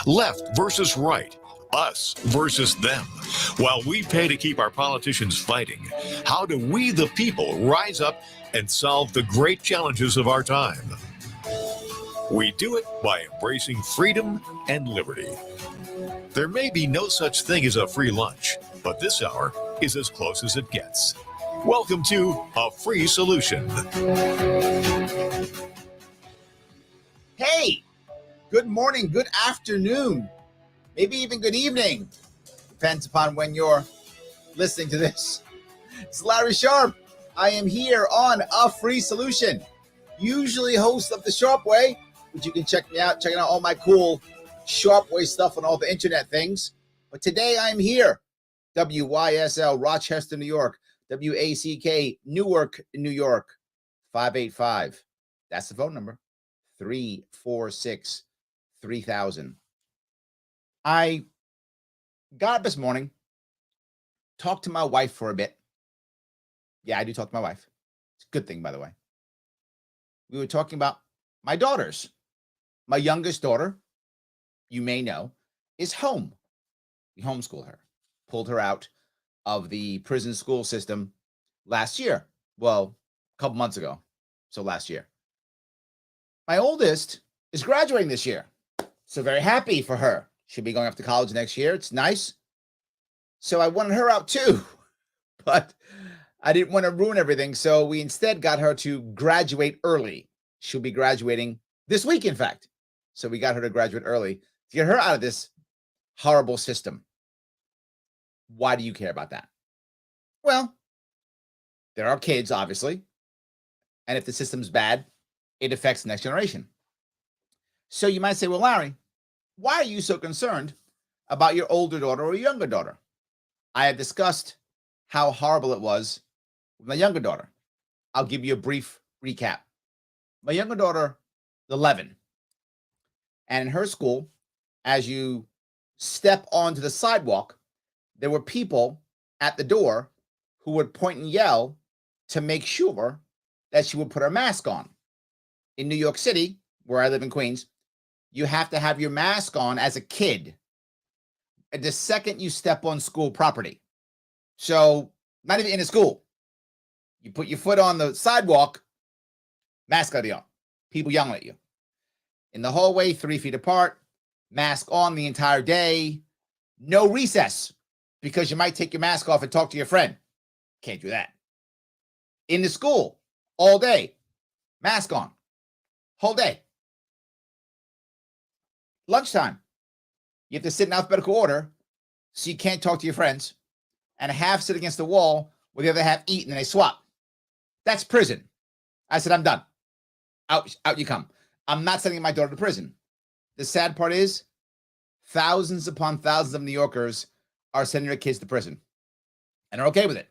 Left versus right, us versus them. While we pay to keep our politicians fighting, how do we, the people, rise up and solve the great challenges of our time? We do it by embracing freedom and liberty. There may be no such thing as a free lunch, but this hour is as close as it gets. Welcome to A Free Solution. Hey, good morning, good afternoon, maybe even good evening. Depends upon when you're listening to this. It's Larry Sharp. I am here on A Free Solution, usually host of The Sharp Way, but you can check me out, checking out all my cool Sharp Way stuff on all the internet things. But today I'm here, WYSL Rochester, New York, WACK Newark, New York, 585. That's the phone number, 346-3000. I got up this morning, talked to my wife for a bit. Yeah, I do talk to my wife. It's a good thing, by the way. We were talking about my daughters. My youngest daughter, you may know, is home. We homeschool her, pulled her out of the prison school system last year. Well, a couple months ago. So last year. My oldest is graduating this year. So very happy for her. She'll be going off to college next year. It's nice. So I wanted her out too, but I didn't want to ruin everything. So we instead got her to graduate early. She'll be graduating this week, in fact. So we got her to graduate early to get her out of this horrible system. Why do you care about that? Well, there are kids, obviously. And if the system's bad, it affects the next generation. So you might say, well, Larry, why are you so concerned about your older daughter or younger daughter? I had discussed how horrible it was with my younger daughter. I'll give you a brief recap. My younger daughter, 11. And in her school, as you step onto the sidewalk, there were people at the door who would point and yell to make sure that she would put her mask on. In New York City, where I live in Queens, you have to have your mask on as a kid the second you step on school property. So not even in a school. You put your foot on the sidewalk, mask gotta be on. People yelling at you. In the hallway, 3 feet apart, mask on the entire day, no recess, because you might take your mask off and talk to your friend. Can't do that. In the school, all day, mask on, whole day. Lunchtime, you have to sit in alphabetical order, so you can't talk to your friends, and a half sit against the wall with the other half eat, and they swap. That's prison. I said, I'm done. Out you come. I'm not sending my daughter to prison. The sad part is, thousands upon thousands of New Yorkers are sending their kids to prison, and are okay with it.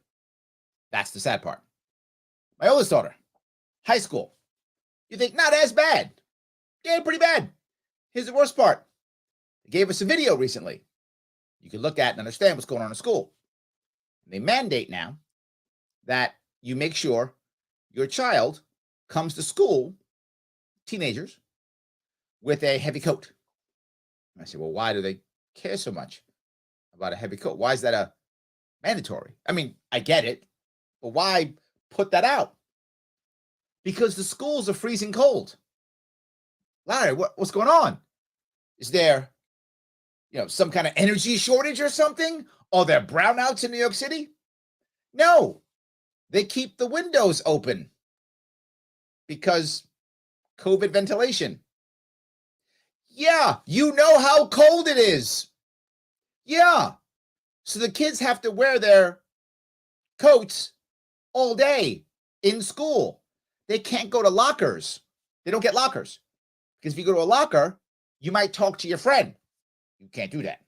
That's the sad part. My oldest daughter, high school. You think, not as bad. Yeah, pretty bad. Here's the worst part. They gave us a video recently. You can look at and understand what's going on in school. They mandate now that you make sure your child comes to school, teenagers, with a heavy coat. And I say, well, why do they care so much about a heavy coat? Why is that a mandatory? I mean, I get it, but why put that out? Because the schools are freezing cold. Larry, what's going on? Is there, some kind of energy shortage or something? Are there brownouts in New York City? No, they keep the windows open because COVID ventilation. Yeah, you know how cold it is. Yeah, so the kids have to wear their coats all day in school. They can't go to lockers. They don't get lockers. Because if you go to a locker, you might talk to your friend. You can't do that.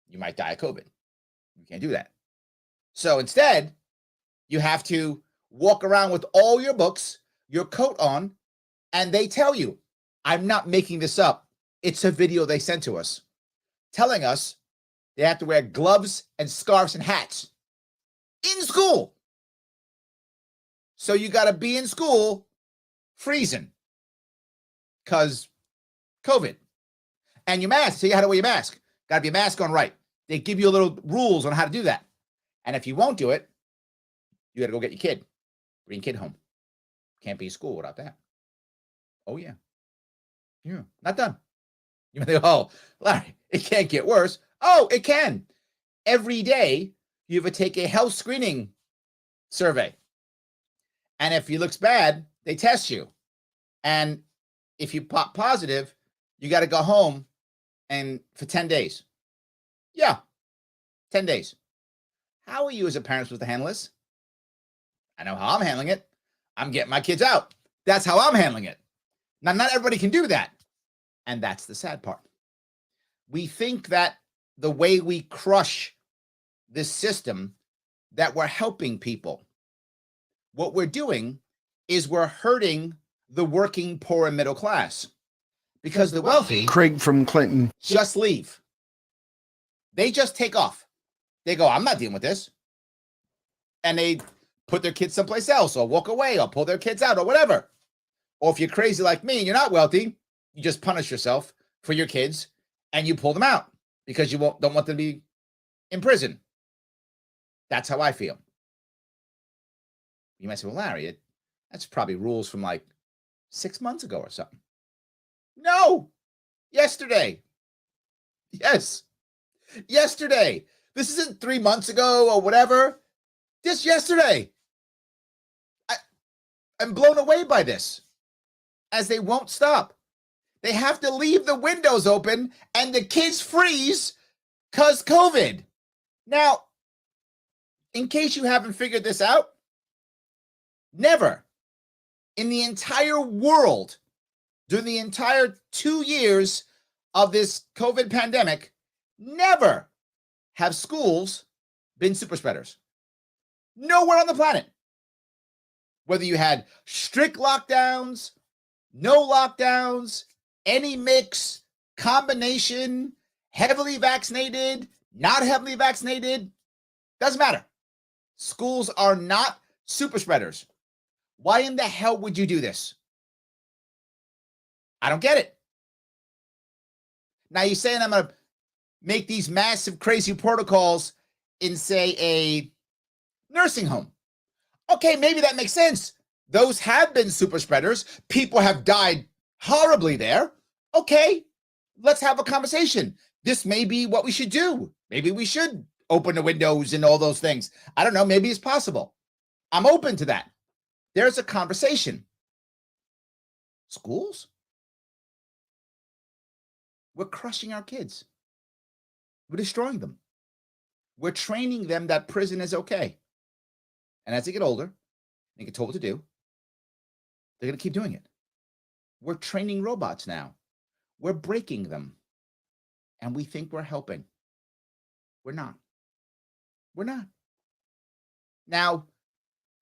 You might die of COVID. You can't do that. So instead, you have to walk around with all your books, your coat on, and they tell you, I'm not making this up. It's a video they sent to us telling us they have to wear gloves and scarves and hats in school. So you got to be in school freezing because COVID. And your mask, tell you how to wear your mask. Got to be a mask on right. They give you a little rules on how to do that. And if you won't do it, you got to go get your kid. Bring your kid home. Can't be in school without that. Oh, yeah. Yeah, not done. You may think, oh, Larry, it can't get worse. Oh, it can. Every day, you ever take a health screening survey. And if it looks bad, they test you. And if you pop positive, you got to go home and for 10 days. Yeah, 10 days. How are you as a parent supposed to handle this? I know how I'm handling it. I'm getting my kids out. That's how I'm handling it. Now, not everybody can do that. And that's the sad part. We think that the way we crush this system, that we're helping people. What we're doing is we're hurting the working poor and middle class, because the wealthy, Craig from Clinton, just leave. They just take off. They go, I'm not dealing with this. And they put their kids someplace else or walk away or pull their kids out or whatever. Or if you're crazy like me and you're not wealthy, you just punish yourself for your kids and you pull them out because you don't want them to be in prison. That's how I feel. You might say, well, Larry, that's probably rules from like 6 months ago or something. No, yesterday. Yes, yesterday. This isn't 3 months ago or whatever. Just yesterday. I'm blown away by this, as they won't stop. They have to leave the windows open and the kids freeze because COVID. Now, in case you haven't figured this out, never in the entire world, during the entire 2 years of this COVID pandemic, never have schools been super spreaders. Nowhere on the planet. Whether you had strict lockdowns, no lockdowns, any mix, combination, heavily vaccinated, not heavily vaccinated, doesn't matter. Schools are not super spreaders. Why in the hell would you do this? I don't get it. Now you're saying I'm going to make these massive, crazy protocols in, say, a nursing home. Okay, maybe that makes sense. Those have been super spreaders. People have died horribly there. Okay, let's have a conversation. This may be what we should do. Maybe we should open the windows and all those things. I don't know. Maybe it's possible. I'm open to that. There's a conversation. Schools? We're crushing our kids. We're destroying them. We're training them that prison is okay. And as they get older, they get told what to do, they're going to keep doing it. We're training robots now. We're breaking them. And we think we're helping. We're not. We're not. Now,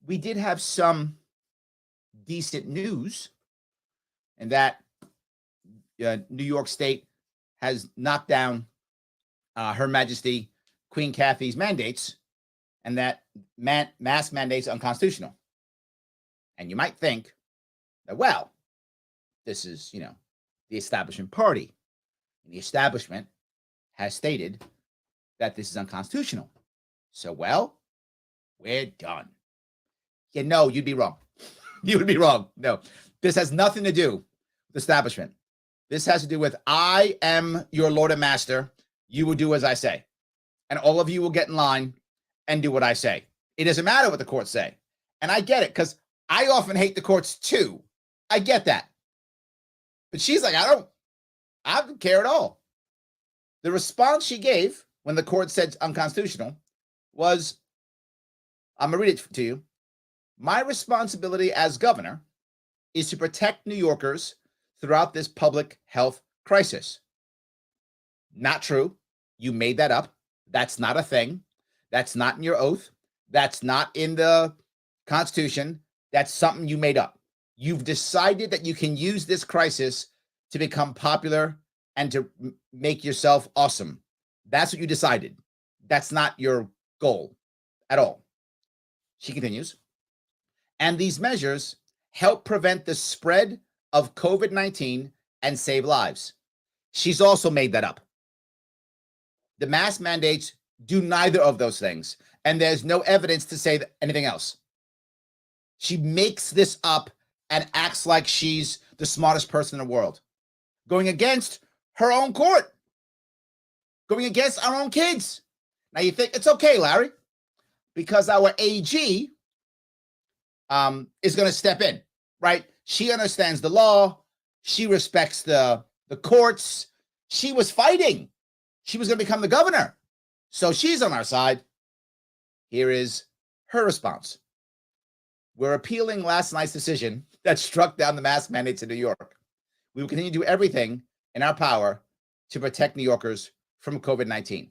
we did have some decent news, and that New York State has knocked down Her Majesty Queen Kathy's mandates, and that mask mandates are unconstitutional. And you might think that, well, this is, the establishment party. And the establishment has stated that this is unconstitutional. So, well, we're done. Yeah, no, you'd be wrong. You would be wrong. No, this has nothing to do with establishment. This has to do with, I am your Lord and Master. You will do as I say. And all of you will get in line and do what I say. It doesn't matter what the courts say. And I get it, because I often hate the courts too. I get that. But she's like, I don't care at all. The response she gave when the court said it's unconstitutional was, I'm going to read it to you. My responsibility as governor is to protect New Yorkers throughout this public health crisis. Not true. You made that up. That's not a thing. That's not in your oath. That's not in the Constitution. That's something you made up. You've decided that you can use this crisis to become popular and to make yourself awesome. That's what you decided. That's not your goal at all. She continues. And these measures help prevent the spread of COVID-19 and save lives. She's also made that up. The mask mandates do neither of those things, and there's no evidence to say anything else. She makes this up and acts like she's the smartest person in the world, going against her own court, going against our own kids. Now you think it's okay, Larry, because our AG is going to step in, right? She understands the law. She respects the courts. She was fighting. She was going to become the governor. So she's on our side. Here is her response. We're appealing last night's decision that struck down the mask mandates in New York. We will continue to do everything in our power to protect New Yorkers from COVID-19.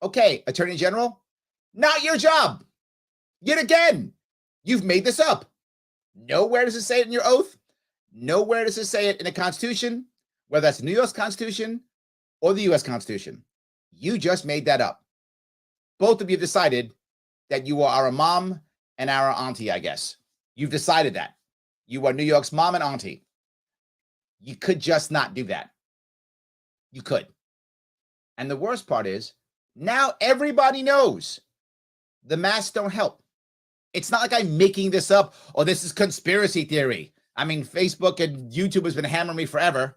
Okay, Attorney General, not your job. Yet again, you've made this up. Nowhere does it say it in your oath. Nowhere does it say it in the Constitution, whether that's the New York Constitution or the U.S. Constitution. You just made that up. Both of you decided that you are our mom and our auntie, I guess. You've decided that. You are New York's mom and auntie. You could just not do that. You could. And the worst part is, now everybody knows the masks don't help. It's not like I'm making this up or this is conspiracy theory. I mean, Facebook and YouTube has been hammering me forever.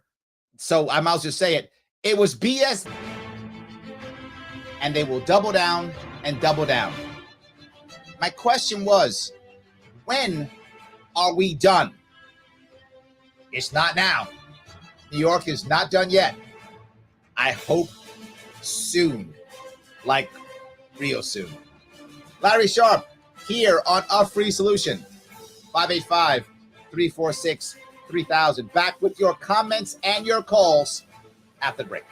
So I might as well just say it. It was BS. And they will double down and double down. My question was, when are we done? It's not now. New York is not done yet. I hope soon, like real soon. Larry Sharp here on A Free Solution, 585-346-3000. Back with your comments and your calls after the break.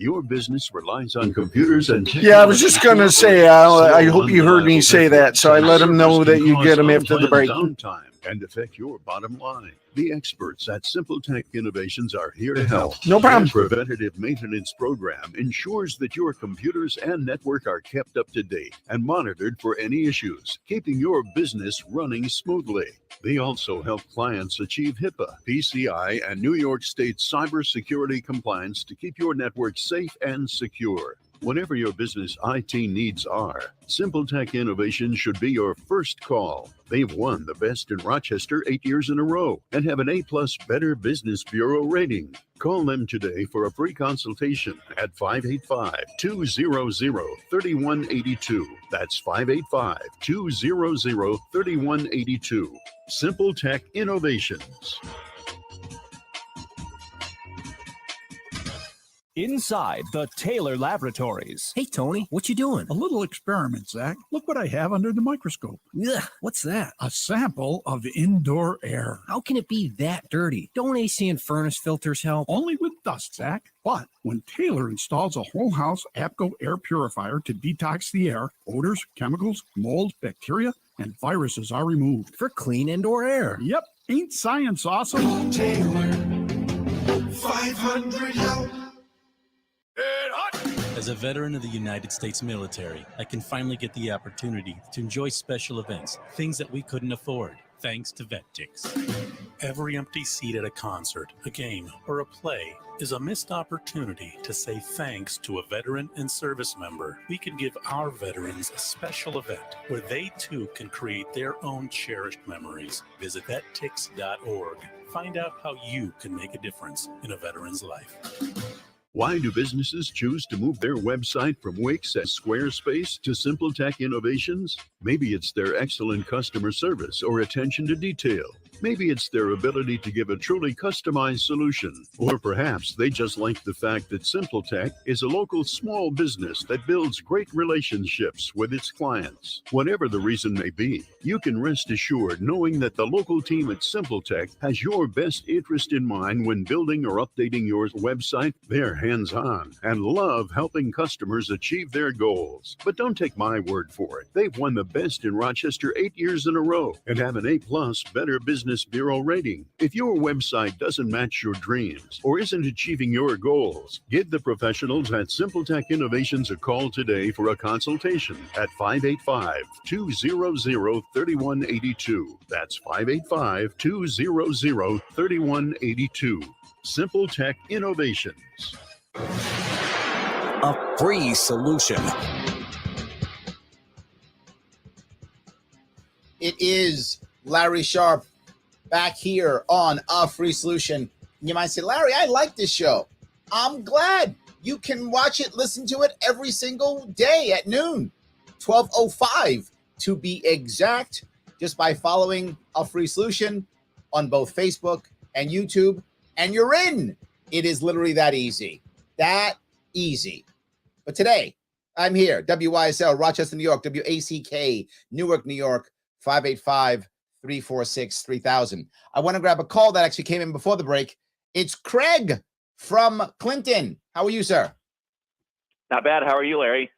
Your business relies on computers and technology. Yeah, I was just going to say, I hope you heard me say that, so I let them know that you get them after the break. Downtime and affect your bottom line. The experts at Simple Tech Innovations are here to help. No problem. Their preventative maintenance program ensures that your computers and network are kept up to date and monitored for any issues, keeping your business running smoothly. They also help clients achieve HIPAA, PCI, and New York State cybersecurity compliance to keep your network safe and secure. Whatever your business IT needs are, Simple Tech Innovations should be your first call. They've won the Best in Rochester 8 years in a row and have an A+ Better Business Bureau rating. Call them today for a free consultation at 585-200-3182. That's 585-200-3182. Simple Tech Innovations. Inside the Taylor Laboratories. Hey, Tony, what you doing? A little experiment, Zach. Look what I have under the microscope. Ugh, what's that? A sample of indoor air. How can it be that dirty? Don't AC and furnace filters help? Only with dust, Zach. But when Taylor installs a whole house APCO air purifier to detox the air, odors, chemicals, mold, bacteria, and viruses are removed. For clean indoor air. Yep. Ain't science awesome? Taylor, 500 help. As a veteran of the United States military, I can finally get the opportunity to enjoy special events, things that we couldn't afford, thanks to VetTix. Every empty seat at a concert, a game, or a play is a missed opportunity to say thanks to a veteran and service member. We can give our veterans a special event where they too can create their own cherished memories. Visit vettix.org. Find out how you can make a difference in a veteran's life. Why do businesses choose to move their website from Wix and Squarespace to Simple Tech Innovations? Maybe it's their excellent customer service or attention to detail. Maybe it's their ability to give a truly customized solution. Or perhaps they just like the fact that Simple Tech is a local small business that builds great relationships with its clients. Whatever the reason may be, you can rest assured knowing that the local team at Simple Tech has your best interest in mind when building or updating your website. They're hands-on and love helping customers achieve their goals. But don't take my word for it. They've won the Best in Rochester 8 years in a row and have an A+ Better Business Business Bureau rating. If your website doesn't match your dreams or isn't achieving your goals, give the professionals at Simple Tech Innovations a call today for a consultation at 585-200-3182. That's 585-200-3182. Simple Tech Innovations. A free solution. It is Larry Sharp back here on A Free Solution. You might say, Larry, I like this show. I'm glad. You can watch it, listen to it every single day at noon, 12:05 to be exact, just by following A Free Solution on both Facebook and YouTube, and you're in. It is literally that easy. That easy. But today, I'm here, WYSL, Rochester, New York, WACK, Newark, New York, 585-346-3000. I want to grab a call that actually came in before the break. It's Craig from Clinton. How are you, sir? Not bad. How are you, Larry?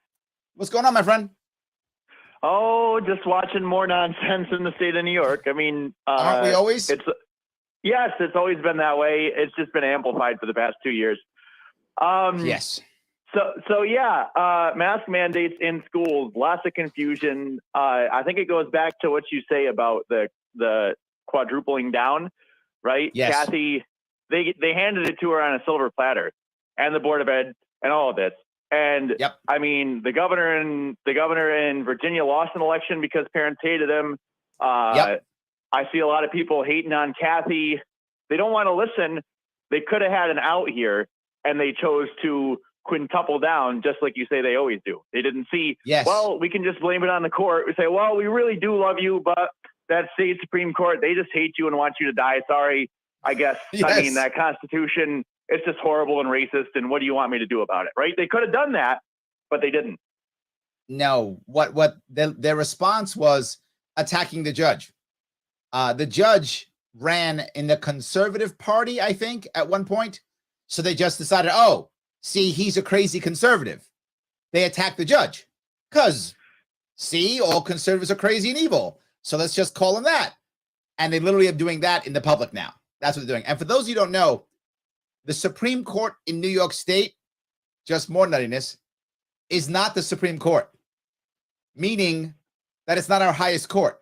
What's going on, my friend? Oh, just watching more nonsense in the state of New York. I mean, aren't we always? Yes, it's always been that way. It's just been amplified for the past 2 years. Yes. So yeah, mask mandates in schools, lots of confusion. I think it goes back to what you say about the quadrupling down, right? Yes. Kathy, they handed it to her on a silver platter, and the Board of Ed and all of this. And yep. I mean, the governor in Virginia lost an election because parents hated him. Yep. I see a lot of people hating on Kathy. They don't want to listen. They could have had an out here, and they chose to quintuple down, just like you say they always do. They didn't see, yes, well, we can just blame it on the court. We say, well, we really do love you, but that state Supreme Court, they just hate you and want you to die. Sorry, I guess. Yes. I mean, that Constitution, it's just horrible and racist, and what do you want me to do about it, right? They could have done that, but they didn't. No, what their response was attacking the judge. The judge ran in the conservative party, I think, at one point. So they just decided, oh, see, he's a crazy conservative. They attacked the judge because, see, all conservatives are crazy and evil. So let's just call him that. And they literally are doing that in the public now. That's what they're doing. And for those of you who don't know, the Supreme Court in New York State, just more nuttiness, is not the Supreme Court, meaning that it's not our highest court.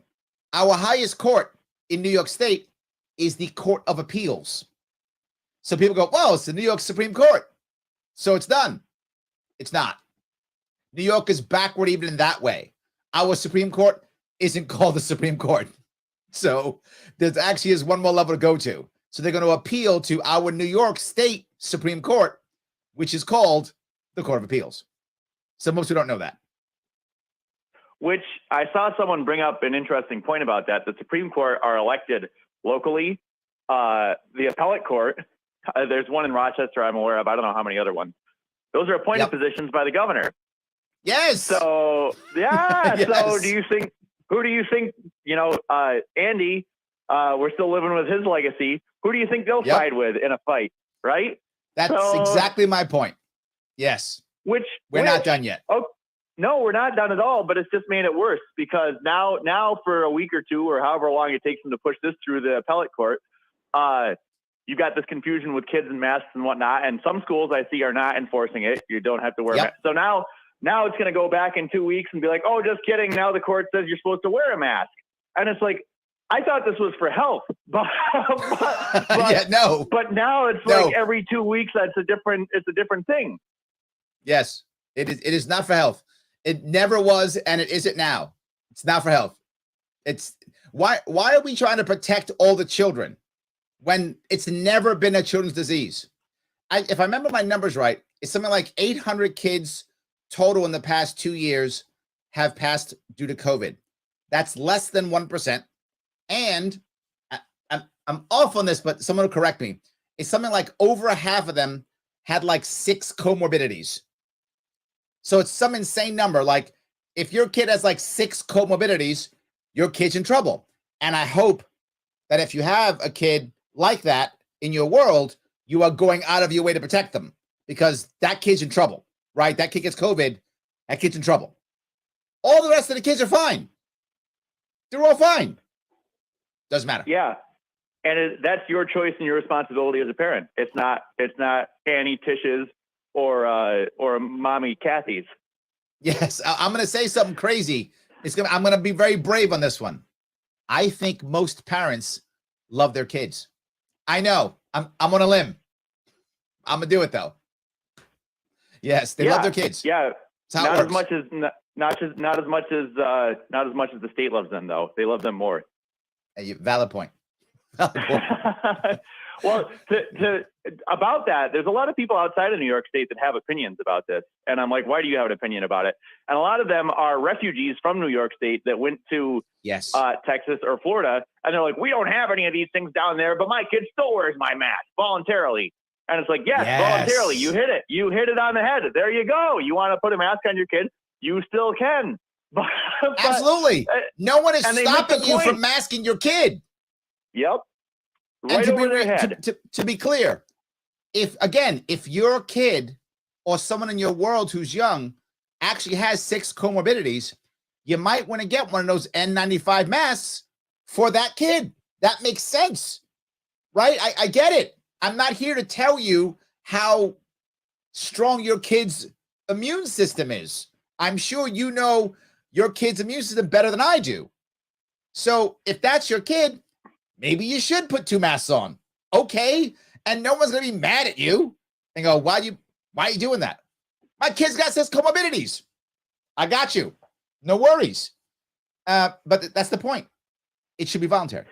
Our highest court in New York State is the Court of Appeals. So people go, well, it's the New York Supreme Court, so it's done. It's not. New York is backward even in that way. Our Supreme Court isn't called the Supreme Court. So there actually is one more level to go to. So they're going to appeal to our New York State Supreme Court, which is called the Court of Appeals. So most who don't know that. Which I saw someone bring up an interesting point about that. The Supreme Court are elected locally. The appellate court, there's one in Rochester I'm aware of. I don't know how many other ones. Those are appointed positions by the governor. Yes. So, yeah. Yes. So who do you think, Andy, we're still living with his legacy. Who do you think they'll side with in a fight, right? That's exactly my point. Yes. We're not done yet. Oh, no, we're not done at all, but it's just made it worse because now for a week or two or however long it takes them to push this through the appellate court, you've got this confusion with kids and masks and whatnot. And some schools I see are not enforcing it. You don't have to wear a mask. So now it's going to go back in 2 weeks and be like, oh, just kidding. Now the court says you're supposed to wear a mask. And it's like, I thought this was for health, but But now it's like every 2 weeks, it's a different thing. Yes, it is not for health. It never was, and it isn't now. It's not for health. It's why are we trying to protect all the children when it's never been a children's disease? If I remember my numbers right, it's something like 800 kids total in the past 2 years have passed due to COVID. That's less than 1%. And I'm off on this, but someone will correct me. It's something like over a half of them had like 6 comorbidities. So it's some insane number. Like if your kid has like 6 comorbidities, your kid's in trouble. And I hope that if you have a kid like that in your world, you are going out of your way to protect them because that kid's in trouble, right? That kid gets COVID, that kid's in trouble. All the rest of the kids are fine. They're all fine. Doesn't matter. Yeah. And that's your choice and your responsibility as a parent. It's not Annie Tish's or Mommy Kathy's. Yes, I'm going to say something crazy. I'm going to be very brave on this one. I think most parents love their kids. I know. I'm on a limb. I'm going to do it though. Yes, they love their kids. Yeah. Not as much as the state loves them though. They love them more. Valid point. Well, about that, there's a lot of people outside of New York State that have opinions about this. And I'm like, why do you have an opinion about it? And a lot of them are refugees from New York State that went to Texas or Florida. And they're like, we don't have any of these things down there, but my kid still wears my mask voluntarily. And it's like, yes, voluntarily. You hit it. You hit it on the head. There you go. You want to put a mask on your kid? You still can. But, absolutely. No one is stopping you from masking your kid. Yep. Right over their head. To be clear, if your kid or someone in your world who's young actually has 6 comorbidities, you might want to get one of those N95 masks for that kid. That makes sense, right? I get it. I'm not here to tell you how strong your kid's immune system is. I'm sure you know your kid's immune system better than I do. So if that's your kid, maybe you should put 2 masks on. Okay. And no one's going to be mad at you and go, why are you doing that? My kid's got 6 comorbidities. I got you. No worries. But that's the point. It should be voluntary.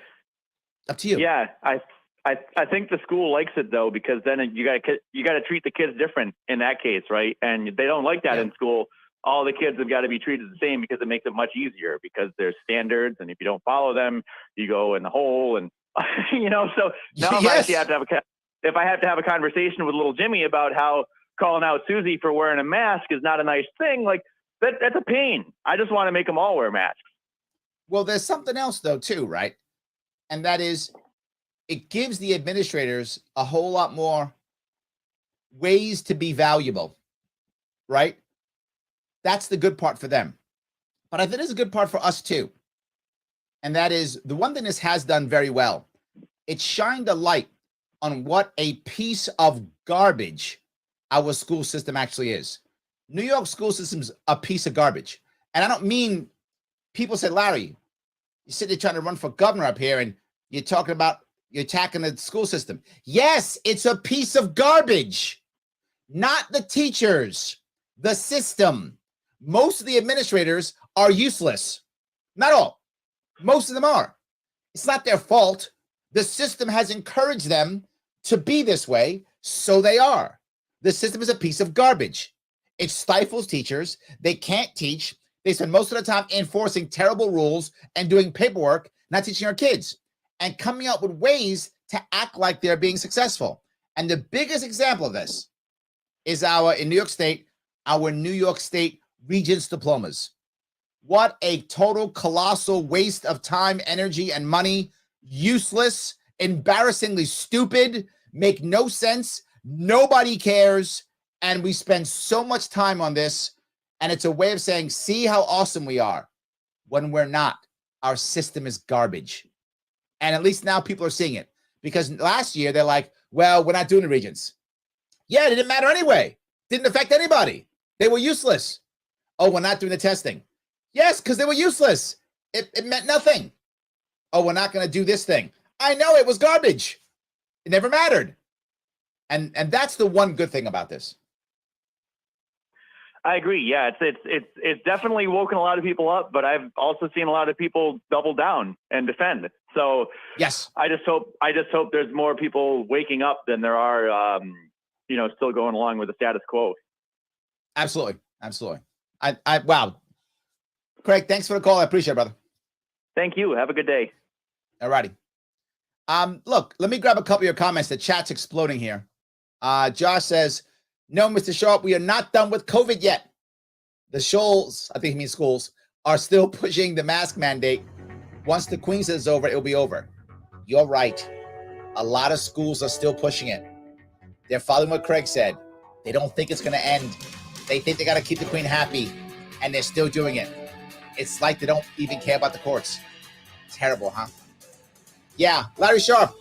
Up to you. Yeah. I think the school likes it though, because then you got to treat the kids different in that case. Right. And they don't like that in school. All the kids have got to be treated the same because it makes it much easier because there's standards. And if you don't follow them, you go in the hole. And, so now if I have to have a conversation with little Jimmy about how calling out Susie for wearing a mask is not a nice thing, like that's a pain. I just want to make them all wear masks. Well, there's something else though, too, right? And that is it gives the administrators a whole lot more ways to be valuable, right? That's the good part for them. But I think it's a good part for us too. And that is the one thing this has done very well. It shined a light on what a piece of garbage our school system actually is. New York school system's a piece of garbage. And I don't mean people said, Larry, you sit there trying to run for governor up here and you're talking about you're attacking the school system. Yes, it's a piece of garbage. Not the teachers, the system. Most of the administrators are useless. Not all. Most of them are. It's not their fault. The system has encouraged them to be this way, so they are. The system is a piece of garbage. It stifles teachers. They can't teach. They spend most of the time enforcing terrible rules and doing paperwork, not teaching our kids, and coming up with ways to act like they're being successful. And the biggest example of this is in New York State, our New York State Regents diplomas. What a total colossal waste of time, energy, and money. Useless, embarrassingly stupid, make no sense. Nobody cares. And we spend so much time on this. And it's a way of saying, see how awesome we are when we're not. Our system is garbage. And at least now people are seeing it. Because last year they're like, well, we're not doing the Regents. Yeah, it didn't matter anyway. Didn't affect anybody. They were useless. Oh, we're not doing the testing. Yes, because they were useless. It meant nothing. Oh, we're not going to do this thing. I know it was garbage. It never mattered. And that's the one good thing about this. I agree. Yeah, it's definitely woken a lot of people up, but I've also seen a lot of people double down and defend. So yes, I just hope there's more people waking up than there are, still going along with the status quo. Absolutely. Wow. Craig, thanks for the call. I appreciate it, brother. Thank you. Have a good day. All righty. Look, let me grab a couple of your comments. The chat's exploding here. Josh says, no, Mr. Sharp, we are not done with COVID yet. The schools, I think he means schools, are still pushing the mask mandate. Once the Queen says it's over, it'll be over. You're right. A lot of schools are still pushing it. They're following what Craig said. They don't think it's going to end. They think they got to keep the Queen happy, and they're still doing it. It's like they don't even care about the courts. Terrible, huh? Yeah, Larry Sharp,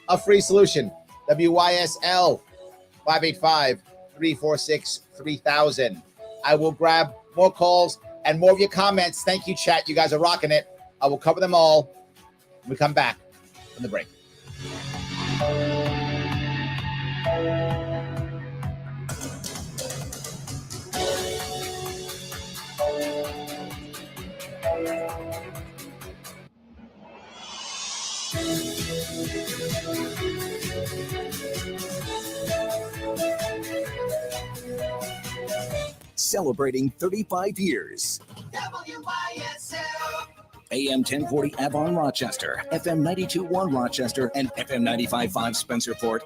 a free solution. WYSL 585-346-3000. I will grab more calls and more of your comments. Thank you, chat. You guys are rocking it. I will cover them all when we come back from the break. Celebrating 35 years. WYSL. AM 1040 Avon, Rochester, FM 92.1 Rochester, and FM 95.5 Spencerport.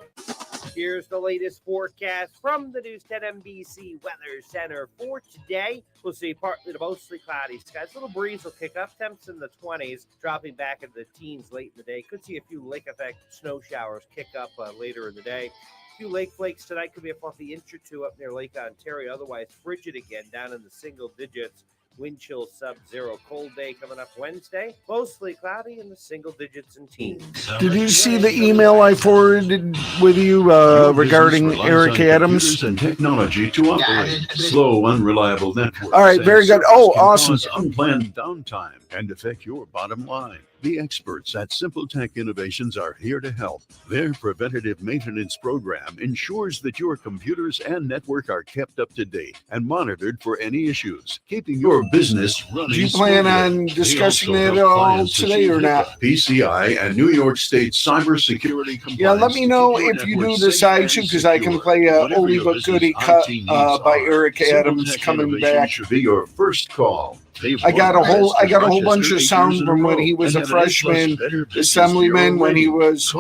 Here's the latest forecast from the News 10 NBC Weather Center for today. We'll see partly to mostly cloudy skies. A little breeze will kick up, temps in the 20s, dropping back into the teens late in the day. Could see a few lake effect snow showers kick up later in the day. A few lake flakes tonight, could be a fluffy inch or two up near Lake Ontario. Otherwise, frigid again down in the single digits. Wind chill sub-zero. Cold day coming up Wednesday. Mostly cloudy in the single digits and teens. Did you see the email I forwarded with you regarding Eric Adams? And technology to operate. Slow, unreliable networks. All right, very good. Oh, awesome. Unplanned downtime and affect your bottom line. The experts at Simple Tech Innovations are here to help. Their preventative maintenance program ensures that your computers and network are kept up to date and monitored for any issues, keeping your business running. Do you plan on discussing it all today or not? PCI and New York State cybersecurity compliance. Yeah, let me know if you do decide to, because I can play a oldie but goodie cut by Eric Adams coming back. Should be your first call. I got a whole bunch of sound from when he was a freshman assemblyman, when he was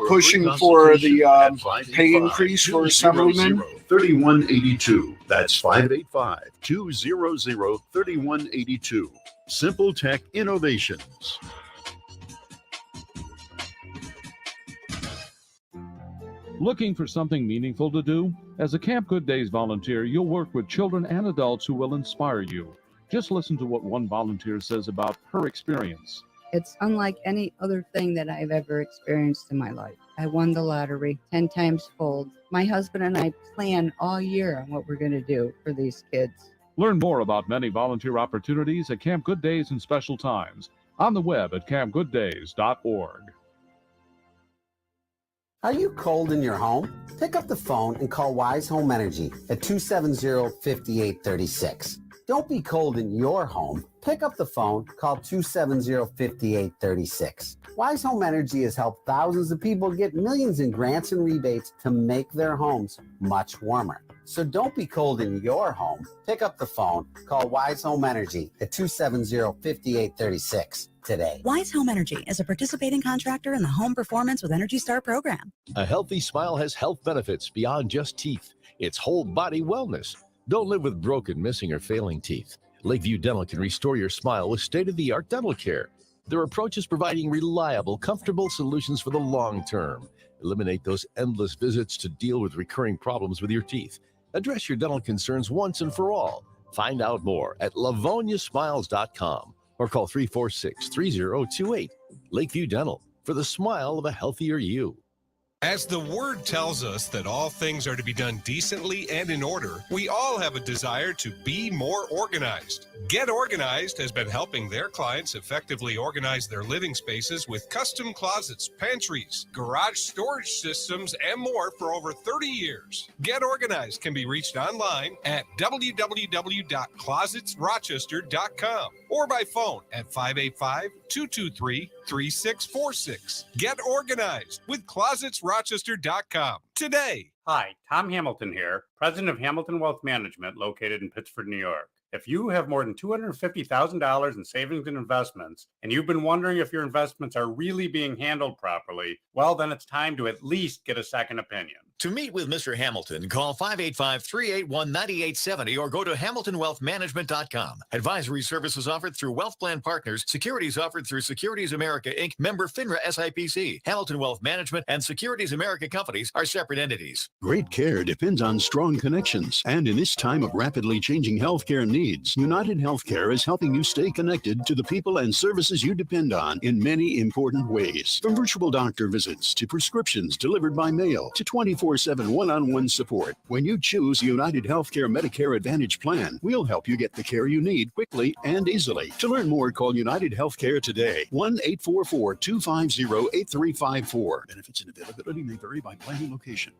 pushing for the pay increase for assemblymen. 3182. That's 585-200-3182. Simple Tech Innovations. Looking for something meaningful to do? As a Camp Good Days volunteer, you'll work with children and adults who will inspire you. Just listen to what one volunteer says about her experience. It's unlike any other thing that I've ever experienced in my life. I won the lottery 10 times fold. My husband and I plan all year on what we're going to do for these kids. Learn more about many volunteer opportunities at Camp Good Days and special times on the web at campgooddays.org. Are you cold in your home? Pick up the phone and call Wise Home Energy at 270-5836. Don't be cold in your home. Pick up the phone, call 270-5836. Wise Home Energy has helped thousands of people get millions in grants and rebates to make their homes much warmer. So don't be cold in your home. Pick up the phone, call Wise Home Energy at 270-5836 today. Wise Home Energy is a participating contractor in the Home Performance with Energy Star program. A healthy smile has health benefits beyond just teeth. It's whole body wellness. Don't live with broken, missing, or failing teeth. Lakeview Dental can restore your smile with state-of-the-art dental care. Their approach is providing reliable, comfortable solutions for the long term. Eliminate those endless visits to deal with recurring problems with your teeth. Address your dental concerns once and for all. Find out more at livoniasmiles.com or call 346-3028. Lakeview Dental, for the smile of a healthier you. As the word tells us that all things are to be done decently and in order, we all have a desire to be more organized. Get Organized has been helping their clients effectively organize their living spaces with custom closets, pantries, garage storage systems, and more for over 30 years. Get Organized can be reached online at www.closetsrochester.com or by phone at 585-223-3646. Get Organized with closetsrochester.com today. Hi, Tom Hamilton here, president of Hamilton Wealth Management located in Pittsford, New York. If you have more than $250,000 in savings and investments, and you've been wondering if your investments are really being handled properly, well, then it's time to at least get a second opinion. To meet with Mr. Hamilton, call 585-381-9870 or go to hamiltonwealthmanagement.com. Advisory services offered through Wealth Plan Partners. Securities offered through Securities America, Inc., member FINRA SIPC. Hamilton Wealth Management and Securities America companies are separate entities. Great care depends on strong connections. And in this time of rapidly changing healthcare needs, United Healthcare is helping you stay connected to the people and services you depend on in many important ways. From virtual doctor visits to prescriptions delivered by mail to 24/7 one-on-one support. When you choose United Healthcare Medicare Advantage plan, we'll help you get the care you need quickly and easily. To learn more, call United Healthcare today. 1-844-250-8354. Benefits and availability may vary by plan and location.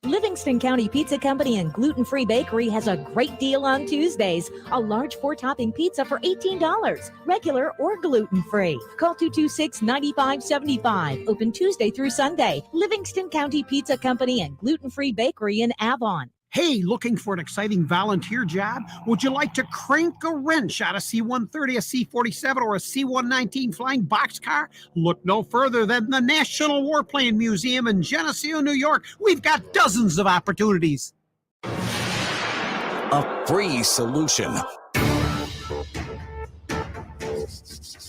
Livingston County Pizza Company and Gluten-Free Bakery has a great deal on Tuesdays. A large 4-topping pizza for $18, regular or gluten-free. Call 226-9575. Open Tuesday through Sunday. Livingston County Pizza Company and Gluten-Free Bakery in Avon. Hey, looking for an exciting volunteer job? Would you like to crank a wrench out a C-130, a C-47, or a C-119 flying boxcar? Look no further than the National Warplane Museum in Geneseo, New York. We've got dozens of opportunities. A free solution.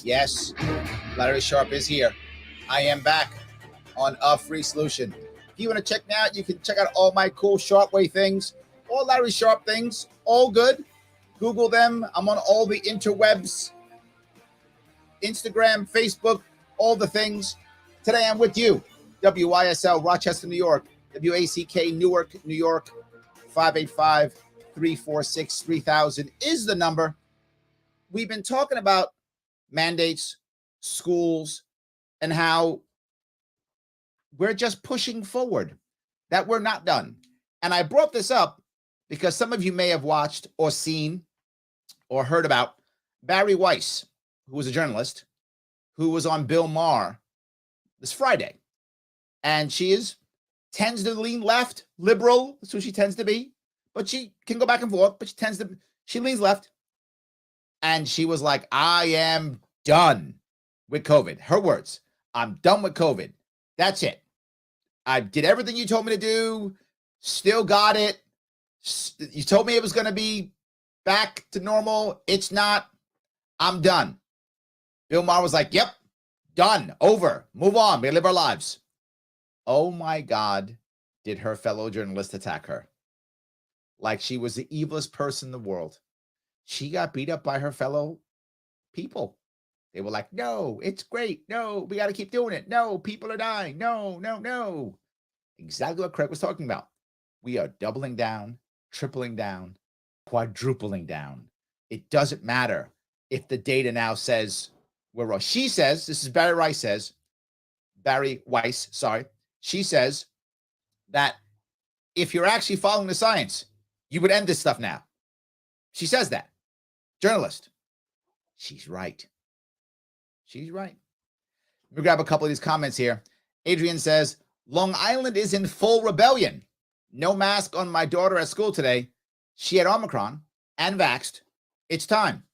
Yes, Larry Sharp is here. I am back on A Free Solution. If you want to check me out, you can check out all my cool Sharpway things, all Larry Sharp things, all good. Google them. I'm on all the interwebs, Instagram, Facebook, all the things. Today I'm with you, WYSL, Rochester, New York, WACK, Newark, New York, 585-346-3000 is the number. We've been talking about mandates, schools, and how we're just pushing forward, that we're not done. And I brought this up because some of you may have watched or seen or heard about Barry Weiss, who was a journalist, who was on Bill Maher this Friday. And she tends to lean left, liberal. That's who she tends to be. But she can go back and forth, but she leans left. And she was like, I am done with COVID. Her words, I'm done with COVID. That's it. I did everything you told me to do. Still got it. You told me it was going to be back to normal. It's not. I'm done. Bill Maher was like, yep, done, over, move on. We live our lives. Oh my God, did her fellow journalist attack her. Like she was the evilest person in the world. She got beat up by her fellow people. They were like, no, it's great. No, we got to keep doing it. No, people are dying. No, no, no. Exactly what Craig was talking about. We are doubling down, tripling down, quadrupling down. It doesn't matter if the data now says we're wrong. She says, this is Barry Weiss, sorry. She says that if you're actually following the science, you would end this stuff now. She says that. Journalist. She's right. She's right. Let me grab a couple of these comments here. Adrian says, Long Island is in full rebellion. No mask on my daughter at school today. She had Omicron and vaxxed. It's time.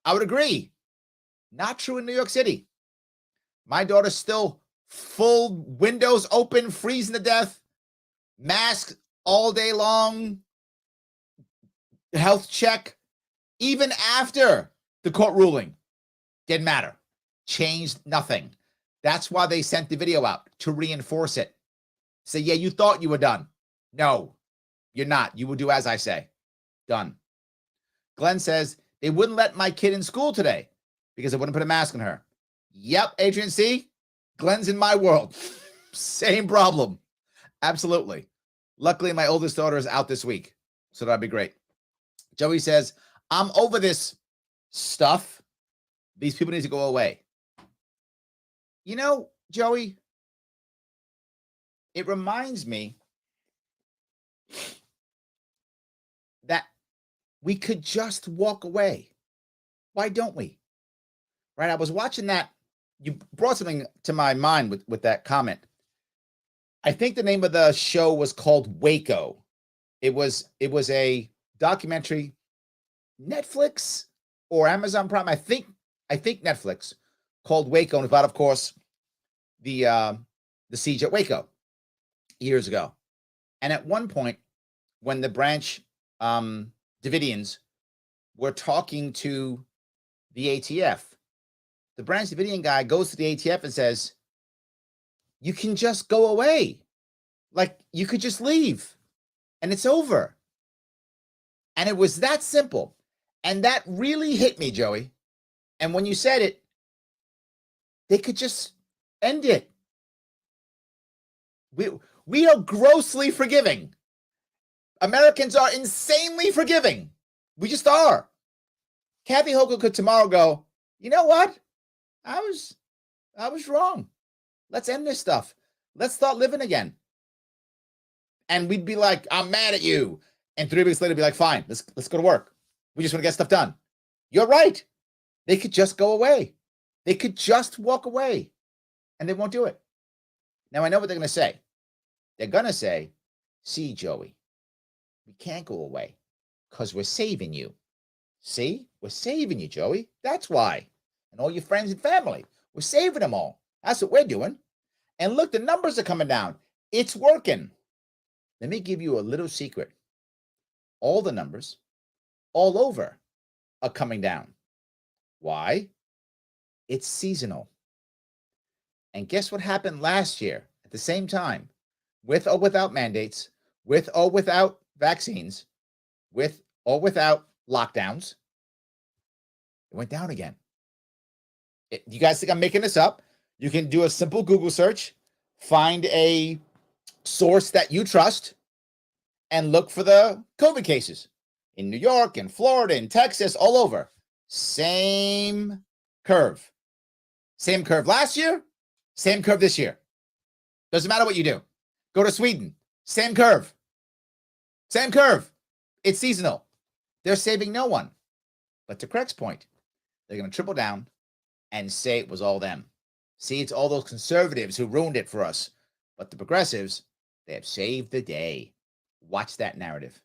I would agree. Not true in New York City. My daughter's still full windows open, freezing to death. Mask all day long. Health check. Even after the court ruling. Didn't matter. Changed nothing. That's why they sent the video out, to reinforce it. Say, yeah, you thought you were done. No, you're not. You will do as I say. Done. Glenn says, they wouldn't let my kid in school today because I wouldn't put a mask on her. Yep, Adrian C. Glenn's in my world. Same problem. Absolutely. Luckily, my oldest daughter is out this week, so that'd be great. Joey says, I'm over this stuff. These people need to go away. You know, Joey, it reminds me that we could just walk away. Why don't we? Right? I was watching that. You brought something to my mind with that comment. I think the name of the show was called Waco. It was a documentary, Netflix or Amazon Prime. I think Netflix, called Waco, and about, of course, the siege at Waco years ago. And at one point, when the branch Davidians were talking to the ATF, the branch Davidian guy goes to the ATF and says, you can just go away. Like, you could just leave and it's over. And it was that simple. And that really hit me, Joey. And when you said it, they could just end it. We are grossly forgiving. Americans are insanely forgiving. We just are. Kathy Hochul could tomorrow go, you know what? I was wrong. Let's end this stuff. Let's start living again. And we'd be like, I'm mad at you. And 3 weeks later, be like, fine, let's go to work. We just want to get stuff done. You're right. They could just go away. They could just walk away. And they won't do it. Now, I know what they're going to say. They're going to say, see, Joey, we can't go away because we're saving you. See, we're saving you, Joey. That's why. And all your friends and family, we're saving them all. That's what we're doing. And look, the numbers are coming down. It's working. Let me give you a little secret. All the numbers all over are coming down. Why? It's seasonal. And guess what happened last year at the same time? With or without mandates, with or without vaccines, with or without lockdowns, it went down again. You guys think I'm making this up? You can do a simple Google search, find a source that you trust, and look for the COVID cases in New York, in Florida, in Texas, all over. Same curve. Same curve last year, same curve this year. Doesn't matter what you do. Go to Sweden, same curve. Same curve. It's seasonal. They're saving no one. But to Craig's point, they're going to triple down and say it was all them. See, it's all those conservatives who ruined it for us. But the progressives, they have saved the day. Watch that narrative.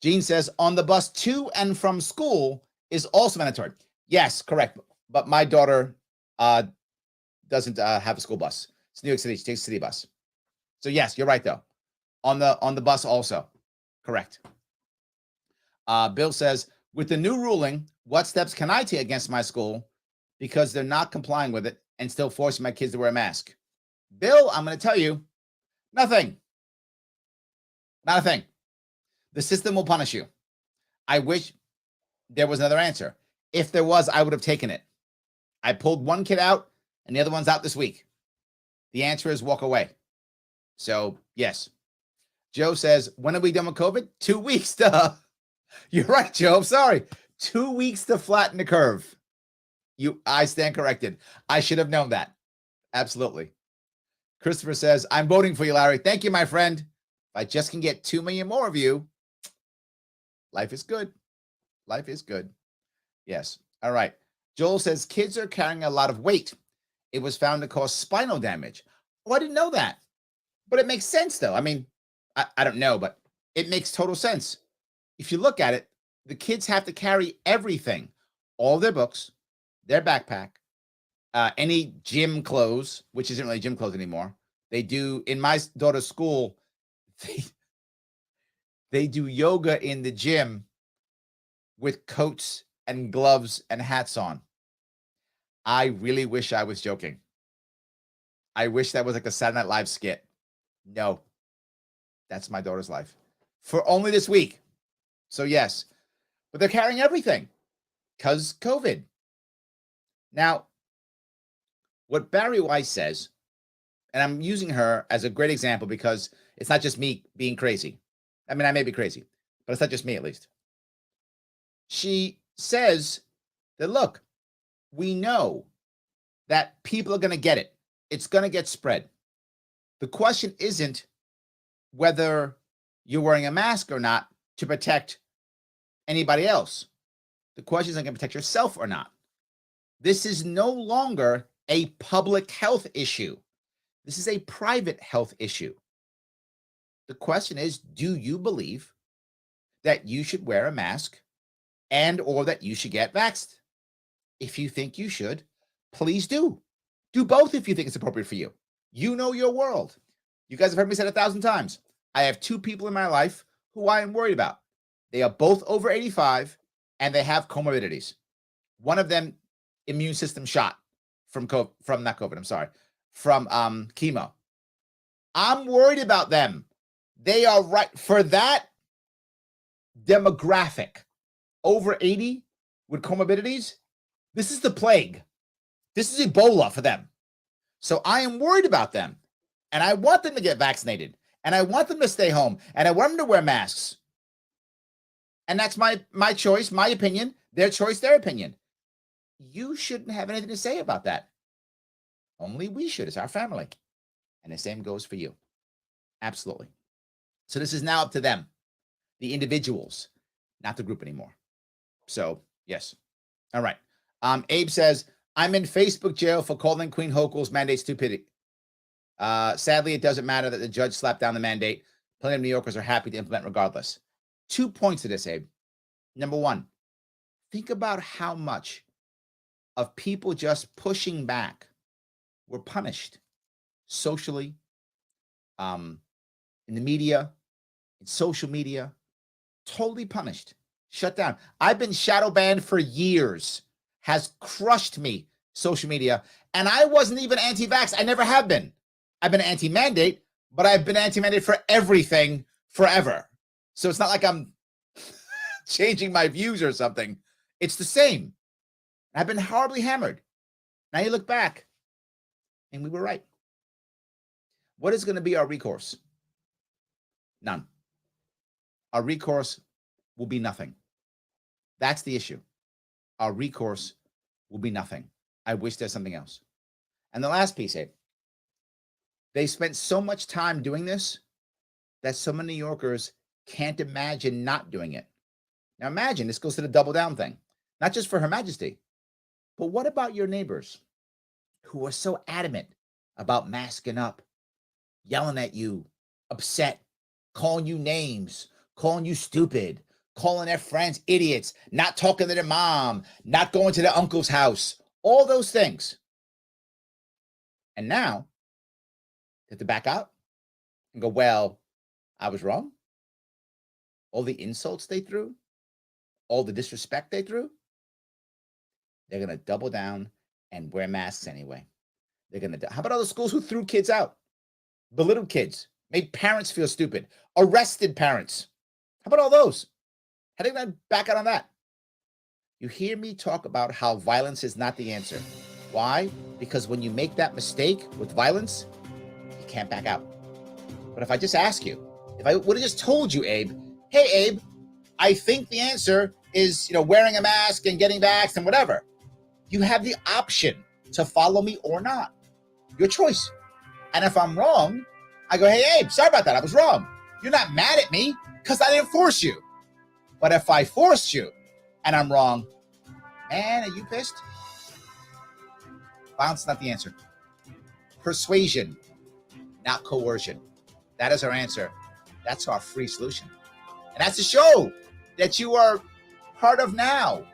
Gene says, on the bus to and from school is also mandatory. Yes, correct. But my daughter doesn't have a school bus. It's New York City. She takes a city bus. So yes, you're right, though. On the bus also. Correct. Bill says, with the new ruling, what steps can I take against my school because they're not complying with it and still forcing my kids to wear a mask? Bill, I'm going to tell you, nothing. Not a thing. The system will punish you. I wish there was another answer. If there was, I would have taken it. I pulled one kid out and the other one's out this week. The answer is walk away. So, yes. Joe says, when are we done with COVID? 2 weeks to... You're right, Joe. I'm sorry. 2 weeks to flatten the curve. I stand corrected. I should have known that. Absolutely. Christopher says, I'm voting for you, Larry. Thank you, my friend. If I just can get 2 million more of you, life is good. Life is good. Yes. All right. Joel says, kids are carrying a lot of weight. It was found to cause spinal damage. Oh, I didn't know that. But it makes sense, though. I mean, I don't know, but it makes total sense. If you look at it, the kids have to carry everything, all their books, their backpack, any gym clothes, which isn't really gym clothes anymore. They do, in my daughter's school, they do yoga in the gym with coats and gloves and hats on. I really wish I was joking. I wish that was like a Saturday Night Live skit. No, that's my daughter's life for only this week. So yes, but they're carrying everything because COVID. Now, what Barry Weiss says, and I'm using her as a great example because it's not just me being crazy. I mean, I may be crazy, but it's not just me, at least. She says that, look, we know that people are going to get it. It's going to get spread. The question isn't whether you're wearing a mask or not to protect anybody else. The question is, are you going to protect yourself or not? This is no longer a public health issue. This is a private health issue. The question is, do you believe that you should wear a mask and or that you should get vaxxed? If you think you should, please do. Do both if you think it's appropriate for you. You know your world. You guys have heard me say it 1,000 times. I have two people in my life who I am worried about. They are both over 85 and they have comorbidities. One of them, immune system shot from chemo. I'm worried about them. They are right for that demographic over 80 with comorbidities. This is the plague. This is Ebola for them. So I am worried about them, and I want them to get vaccinated, and I want them to stay home, and I want them to wear masks. And that's my choice, my opinion, their choice, their opinion. You shouldn't have anything to say about that. Only we should. It's our family. And the same goes for you. Absolutely. So this is now up to them, the individuals, not the group anymore. So, yes. All right. Abe says, I'm in Facebook jail for calling Queen Hochul's mandate stupidity. Sadly, it doesn't matter that the judge slapped down the mandate. Plenty of New Yorkers are happy to implement regardless. 2 points to this, Abe. Number one, think about how much of people just pushing back were punished socially, in the media, in social media, totally punished, shut down. I've been shadow banned for years, has crushed me, social media, and I wasn't even anti-vax. I never have been. I've been anti-mandate, but I've been anti-mandate for everything forever. So it's not like I'm changing my views or something. It's the same. I've been horribly hammered. Now you look back, and we were right. What is going to be our recourse? None. Our recourse will be nothing. That's the issue. Our recourse will be nothing. I wish there's something else. And the last piece, Abe, they spent so much time doing this that so many New Yorkers can't imagine not doing it. Now imagine, this goes to the double down thing, not just for Her Majesty, but what about your neighbors who are so adamant about masking up, yelling at you, upset, calling you names, calling you stupid, calling their friends idiots, not talking to their mom, not going to their uncle's house, all those things. And now they have to back out and go, well, I was wrong. All the insults they threw, all the disrespect they threw, they're going to double down and wear masks anyway. They're going to. How about all the schools who threw kids out, belittled kids, made parents feel stupid, arrested parents? How about all those? How are they going to back out on that? You hear me talk about how violence is not the answer. Why? Because when you make that mistake with violence, you can't back out. But if I just ask you, if I would have just told you, Abe, hey, Abe, I think the answer is, wearing a mask and getting vaxxed and whatever. You have the option to follow me or not. Your choice. And if I'm wrong, I go, hey, Abe, sorry about that. I was wrong. You're not mad at me because I didn't force you. But if I forced you and I'm wrong, man, are you pissed? Violence is not the answer. Persuasion, not coercion. That is our answer. That's our free solution. And that's the show that you are part of now.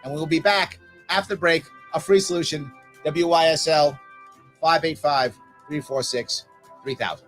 And we'll be back after the break. A free solution, WYSL 585-346-3000.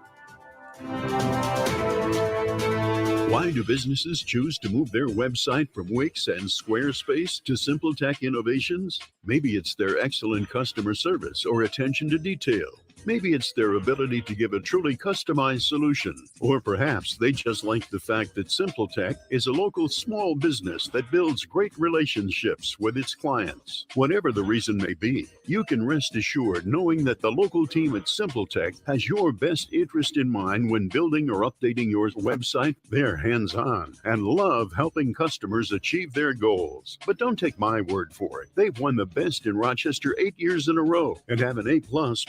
Why do businesses choose to move their website from Wix and Squarespace to SimpleTech Innovations? Maybe it's their excellent customer service or attention to detail. Maybe it's their ability to give a truly customized solution. Or perhaps they just like the fact that SimpleTech is a local small business that builds great relationships with its clients. Whatever the reason may be, you can rest assured knowing that the local team at SimpleTech has your best interest in mind when building or updating your website. They're hands-on and love helping customers achieve their goals. But don't take my word for it. They've won the best in Rochester 8 years in a row and have an A+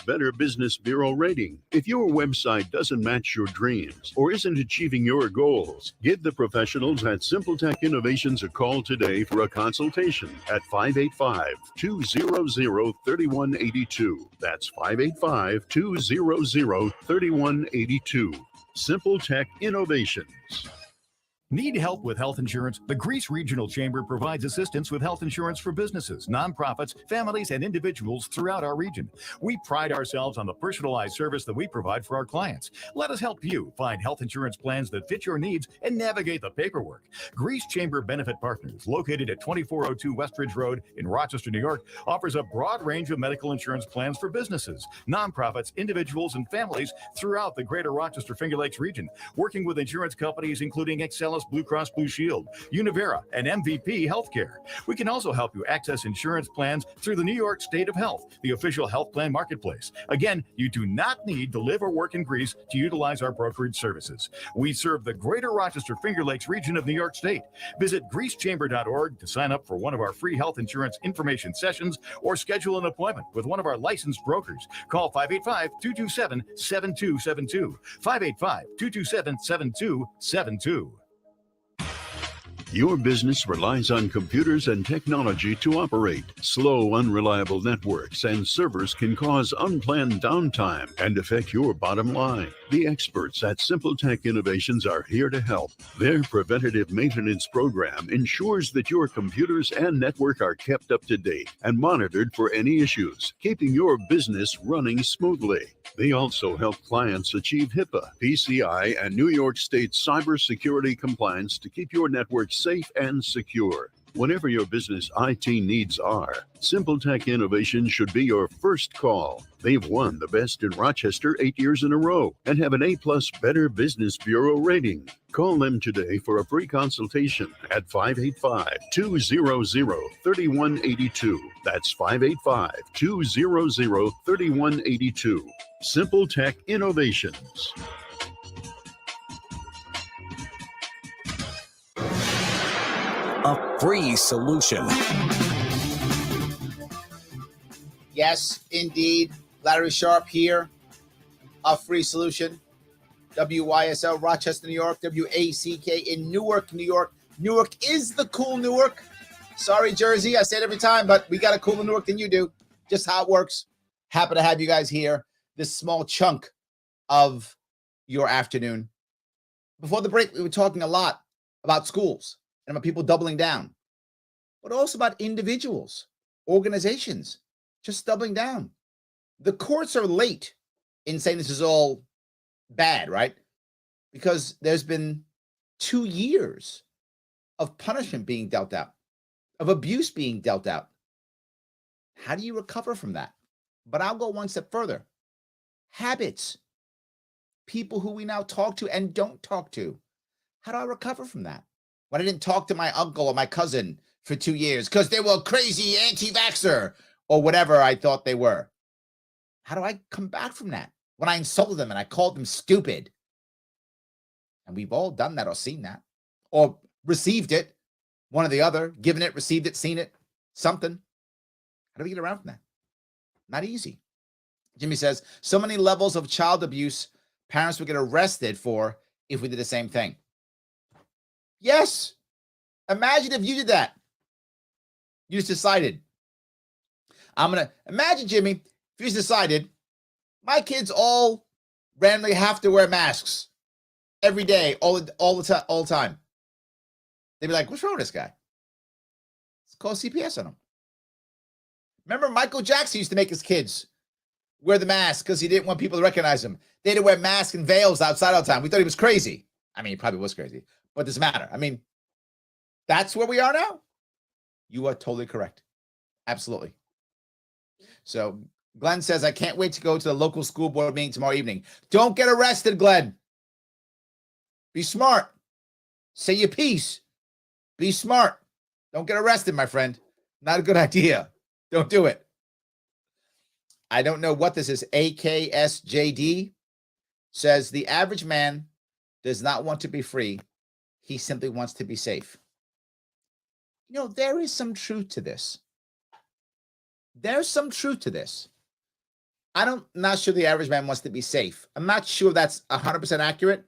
Better Business Bureau rating. If your website doesn't match your dreams or isn't achieving your goals, give the professionals at SimpleTech Innovations a call today for a consultation at 585-200-3182. That's 585-200-3182. SimpleTech Innovations. Need help with health insurance? The Greece Regional Chamber provides assistance with health insurance for businesses, nonprofits, families, and individuals throughout our region. We pride ourselves on the personalized service that we provide for our clients. Let us help you find health insurance plans that fit your needs and navigate the paperwork. Greece Chamber Benefit Partners, located at 2402 Westridge Road in Rochester, New York, offers a broad range of medical insurance plans for businesses, nonprofits, individuals, and families throughout the greater Rochester Finger Lakes region, working with insurance companies including Excelis Blue Cross Blue Shield, Univera, and MVP Healthcare. We can also help you access insurance plans through the New York State of Health, the official health plan marketplace. Again, you do not need to live or work in Greece to utilize our brokerage services. We serve the greater Rochester Finger Lakes region of New York State. Visit greecechamber.org to sign up for one of our free health insurance information sessions or schedule an appointment with one of our licensed brokers. Call 585-227-7272. 585-227-7272. Your business relies on computers and technology to operate. Slow, unreliable networks and servers can cause unplanned downtime and affect your bottom line. The experts at Simple Tech Innovations are here to help. Their preventative maintenance program ensures that your computers and network are kept up to date and monitored for any issues, keeping your business running smoothly. They also help clients achieve HIPAA, PCI, and New York State cybersecurity compliance to keep your network safe and secure. Whatever your business IT needs are, Simple Tech Innovations should be your first call. They've won the Best in Rochester 8 years in a row and have an A+ Better Business Bureau rating. Call them today for a free consultation at 585-200-3182. That's 585-200-3182. Simple Tech Innovations. A free solution. Yes, indeed. Larry Sharp here. A free solution. WYSL Rochester, New York. WACK in Newark, New York. Newark is the cool Newark. Sorry, Jersey. I say it every time, but we got a cooler Newark than you do. Just how it works. Happy to have you guys here. This small chunk of your afternoon. Before the break, we were talking a lot about schools and about people doubling down, but also about individuals, organizations, just doubling down. The courts are late in saying this is all bad, right? Because there's been 2 years of punishment being dealt out, of abuse being dealt out. How do you recover from that? But I'll go one step further. Habits, people who we now talk to and don't talk to. How do I recover from that? When I didn't talk to my uncle or my cousin for 2 years because they were crazy anti-vaxxer or whatever I thought they were. How do I come back from that? When I insulted them and I called them stupid. And we've all done that or seen that or received it, one or the other, given it, received it, seen it, something. How do we get around from that? Not easy. Jimmy says, so many levels of child abuse parents would get arrested for if we did the same thing. Yes. Imagine if you did that. You just decided. Imagine, Jimmy, if you just decided, my kids all randomly have to wear masks every day, all the time. They'd be like, what's wrong with this guy? Let's call CPS on him. Remember, Michael Jackson used to make his kids wear the mask because he didn't want people to recognize him. They had to wear masks and veils outside all the time. We thought he was crazy. I mean, he probably was crazy, but it doesn't matter. I mean, that's where we are now. You are totally correct. Absolutely. So Glenn says, I can't wait to go to the local school board meeting tomorrow evening. Don't get arrested, Glenn. Be smart. Say your piece. Be smart. Don't get arrested, my friend. Not a good idea. Don't do it. I don't know what this is. AKSJD says the average man does not want to be free. He simply wants to be safe. You know, there is some truth to this. There's some truth to this. I'm not sure the average man wants to be safe. I'm not sure that's 100% accurate.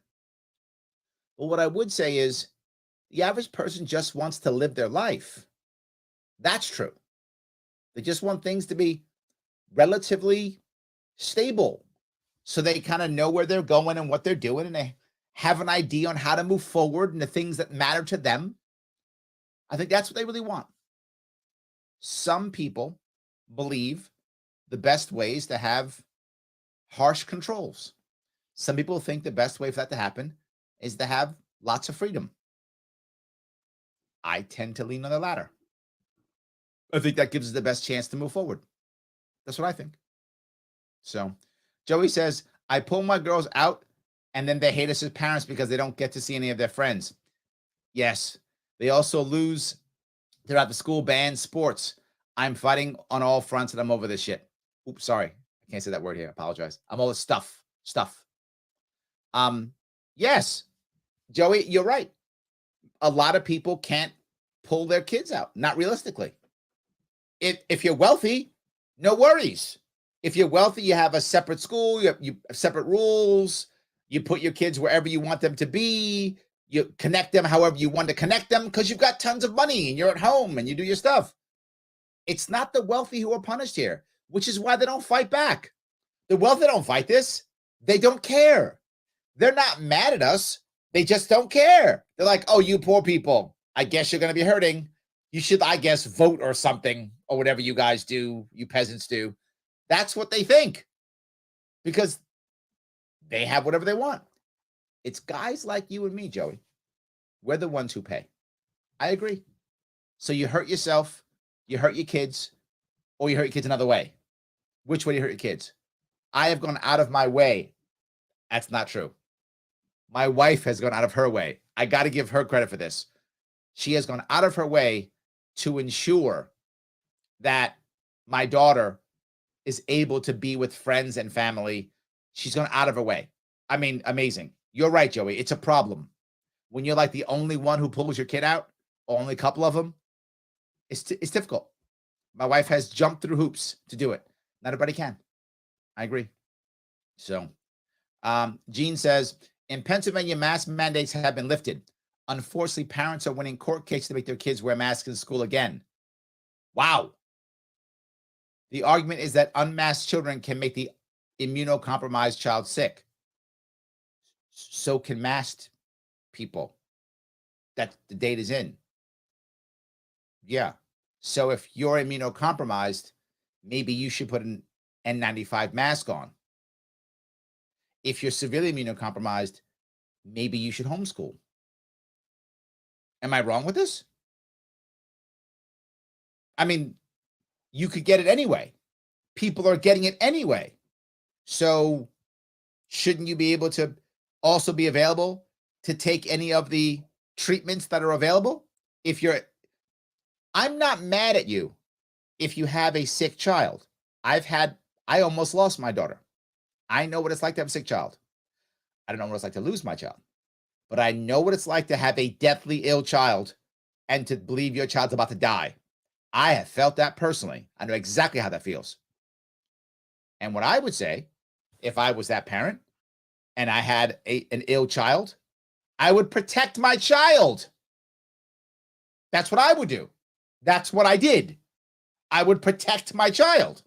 But what I would say is the average person just wants to live their life. That's true. They just want things to be relatively stable so they kind of know where they're going and what they're doing, and they have an idea on how to move forward and the things that matter to them. I think that's what they really want. Some people believe the best way is to have harsh controls. Some people think the best way for that to happen is to have lots of freedom. I tend to lean on the latter. I think that gives us the best chance to move forward. That's what I think. So Joey says, I pull my girls out and then they hate us as parents because they don't get to see any of their friends. Yes, they also lose throughout the school band sports. I'm fighting on all fronts and I'm over this shit. Oops, sorry. I can't say that word here. I apologize. I'm all this stuff. Yes, Joey, you're right. A lot of people can't pull their kids out, not realistically. If you're wealthy, no worries. If you're wealthy, you have a separate school, you have separate rules, you put your kids wherever you want them to be, you connect them however you want to connect them because you've got tons of money and you're at home and you do your stuff. It's not the wealthy who are punished here, which is why they don't fight back. The wealthy don't fight this. They don't care. They're not mad at us. They just don't care. They're like, oh, you poor people, I guess you're going to be hurting. You should, I guess, vote or something or whatever you guys do, you peasants do. That's what they think because they have whatever they want. It's guys like you and me, Joey. We're the ones who pay. I agree. So you hurt yourself, you hurt your kids, or you hurt your kids another way. Which way do you hurt your kids? I have gone out of my way. That's not true. My wife has gone out of her way. I got to give her credit for this. She has gone out of her way to ensure that my daughter is able to be with friends and family. She's gone out of her way. I mean, amazing. You're right, Joey. It's a problem. When you're like the only one who pulls your kid out, or only a couple of them, it's difficult. My wife has jumped through hoops to do it. Not everybody can. I agree. So, Gene says, in Pennsylvania, mask mandates have been lifted. Unfortunately, parents are winning court cases to make their kids wear masks in school again. Wow. The argument is that unmasked children can make the immunocompromised child sick. So can masked people. That the data's in. Yeah. So if you're immunocompromised, maybe you should put an N95 mask on. If you're severely immunocompromised, maybe you should homeschool. Am I wrong with this? I mean, you could get it anyway. People are getting it anyway. So shouldn't you be able to also be available to take any of the treatments that are available? I'm not mad at you if you have a sick child. I almost lost my daughter. I know what it's like to have a sick child. I don't know what it's like to lose my child, but I know what it's like to have a deathly ill child and to believe your child's about to die. I have felt that personally. I know exactly how that feels. And what I would say, if I was that parent and I had an ill child, I would protect my child. That's what I would do. That's what I did. I would protect my child.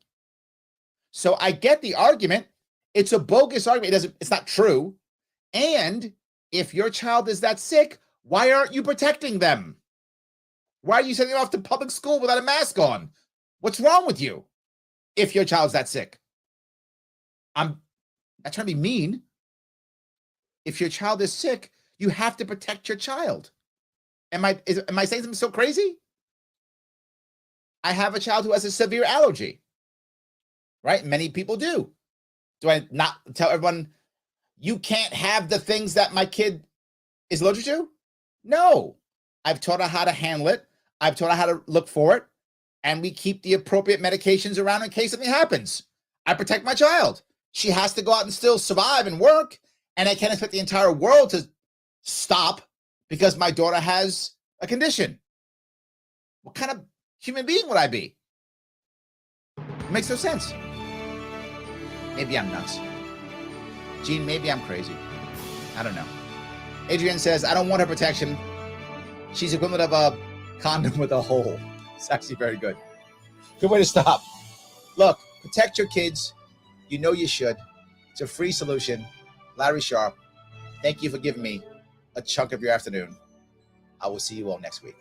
So I get the argument. It's a bogus argument. It's not true. And if your child is that sick, why aren't you protecting them? Why are you sending them off to public school without a mask on? What's wrong with you if your child's that sick? I'm not trying to be mean. If your child is sick, you have to protect your child. Am I saying something so crazy? I have a child who has a severe allergy, right? Many people do. Do I not tell everyone, you can't have the things that my kid is allergic to? No. I've taught her how to handle it. I've taught her how to look for it. And we keep the appropriate medications around in case something happens. I protect my child. She has to go out and still survive and work. And I can't expect the entire world to stop because my daughter has a condition. What kind of human being would I be? It makes no sense. Maybe I'm nuts. Gene, maybe I'm crazy. I don't know. Adrienne says, I don't want her protection. She's equivalent of a condom with a hole. It's actually very good. Good way to stop. Look, protect your kids. You know you should. It's a free solution. Larry Sharp, Thank you for giving me a chunk of your afternoon. I will see you all next week.